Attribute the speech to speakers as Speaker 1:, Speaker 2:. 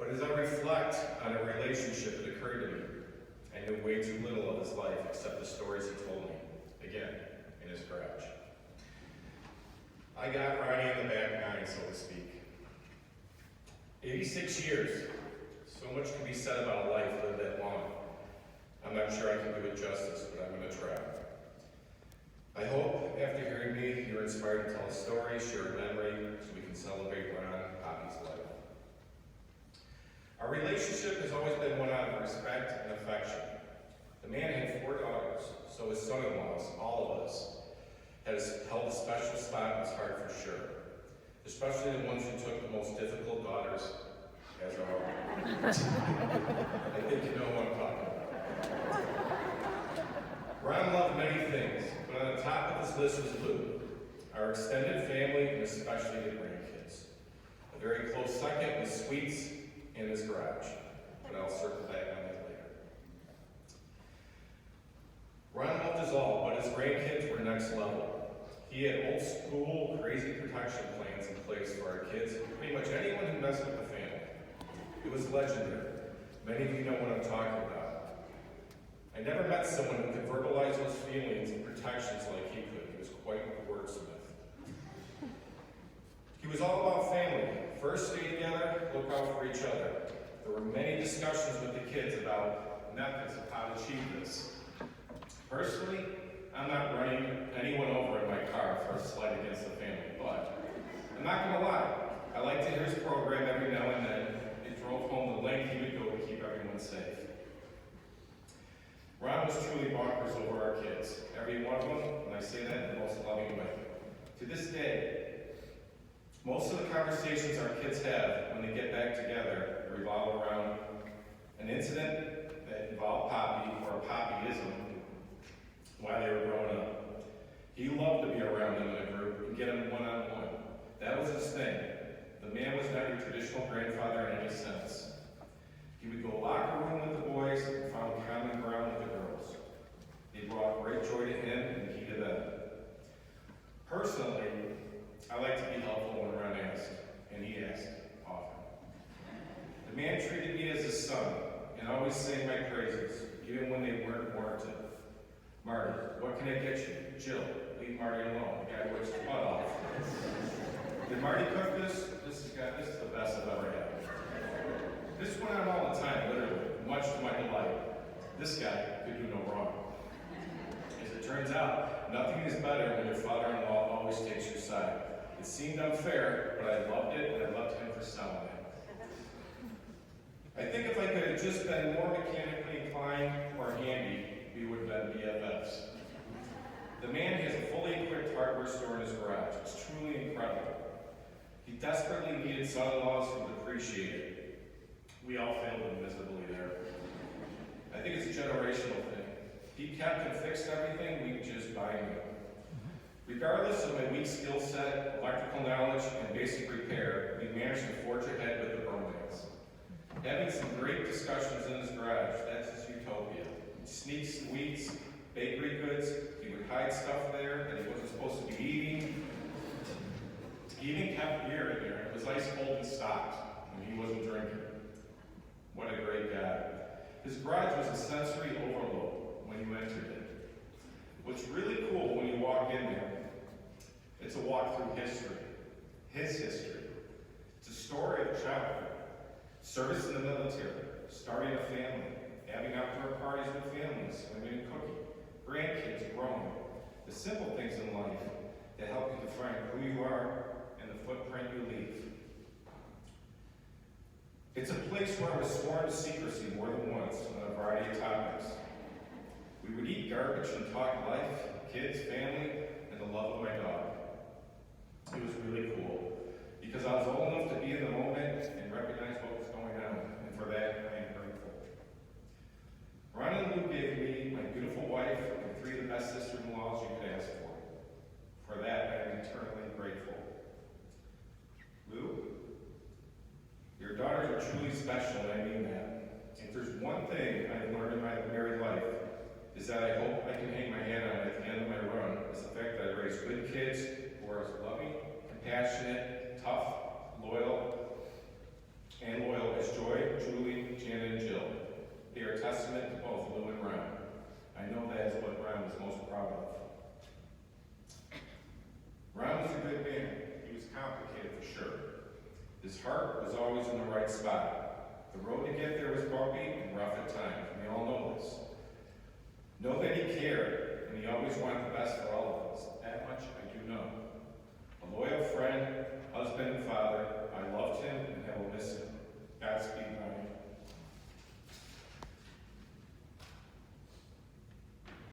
Speaker 1: But as I reflect on a relationship that occurred to me, I knew way too little of his life except the stories he told me, again, in his garage. I got Ronnie in the back nine, so to speak. 86 years. So much can be said about a life lived that long. I'm not sure I can do it justice, but I'm going to try. I hope, after hearing me, you're inspired to tell a story, share a memory, so we can celebrate Ron Poppy's life. Our relationship has always been one out of respect and affection. The man had 4 daughters, so his son-in-laws, all of us, has held a special spot in his heart for sure, especially the ones who took the most difficult daughters as our own. I think you know what I'm talking about. Ron loved many things, but on the top of his list was Lou, our extended family, and especially the grandkids. A very close second was Sweets in his garage, but I'll circle back on that later. Ron loved us all, but his grandkids were next level. He had old school, crazy protection plans in place for our kids, pretty much anyone who messed with the family. It was legendary. Many of you know what I'm talking about. I never met someone who could verbalize those feelings and protections like he could. He was quite a wordsmith. He was all about family. First, stay together, look out for each other. There were many discussions with the kids about methods of how to achieve this. Personally, I'm not running anyone over in my car for a slight against the family, but I'm not going to lie. I like to hear his program every now and then. It drove home the length he would go to keep everyone safe. Ron was truly bonkers over our kids, every one of them, and I say that in the most loving way. To this day, most of the conversations our kids have when they get back together revolve around an incident that involved Poppy or Poppyism while they were growing up. He loved to be around them in a group and get them one-on-one. That was his thing. The man was not your traditional grandfather in any sense. He would go locker room with the boys and found common ground with the girls. They brought great joy to him and he to them. Personally, I like to be helpful when Ron asked, and he asked often. The man treated me as his son and always sang my praises, even when they weren't warranted. Marty, what can I get you? Jill, leave Marty alone. The guy works his butt off. Did Marty cook this? This is the best I've ever had. This went on all the time, literally, much to my delight. This guy could do no wrong. As it turns out, nothing is better when your father-in-law always takes your side. It seemed unfair, but I loved it, and I loved him for selling it. I think if I could have just been more mechanically inclined or handy, we would have been BFFs. The man has a fully equipped hardware store in his garage. It's truly incredible. He desperately needed son-in-laws who would appreciate it. We all failed him miserably there. I think it's a generational thing. He kept and fixed everything, we just buy new. Regardless of my weak skill set, electrical knowledge, and basic repair, we managed to forge ahead with the romance. Having some great discussions in his garage, that's his utopia. Sneak sweets, bakery goods, he would hide stuff there that he wasn't supposed to be eating. He even kept beer in there. It was ice cold and stocked when he wasn't drinking. What a great guy. His garage was a sensory overload when you entered it. What's really cool when you walk in there, it's a walk through history. His history. It's a story of childhood, service in the military, starting a family, having outdoor parties with families, women and cooking, grandkids growing, the simple things in life that help you define who you are and the footprint you leave. It's a place where I was sworn to secrecy more than once on a variety of topics. We would eat garbage and talk life, kids, family, and the love of my dog. It was really cool because I was old enough to be in the moment and recognize what was going on, and for that I am grateful. Ron and Lou gave me my beautiful wife and 3 of the best sister-in-laws you could ask for. For that I am eternally grateful. Lou, your daughters are truly special, and I mean that. If there's one thing I've learned in my married life, is that I hope I can hang my hat on at the end of my run, is the fact that I raised good kids who are as loving, compassionate, tough, loyal as joy, His heart was always in the right spot. The road to get there was bumpy and rough.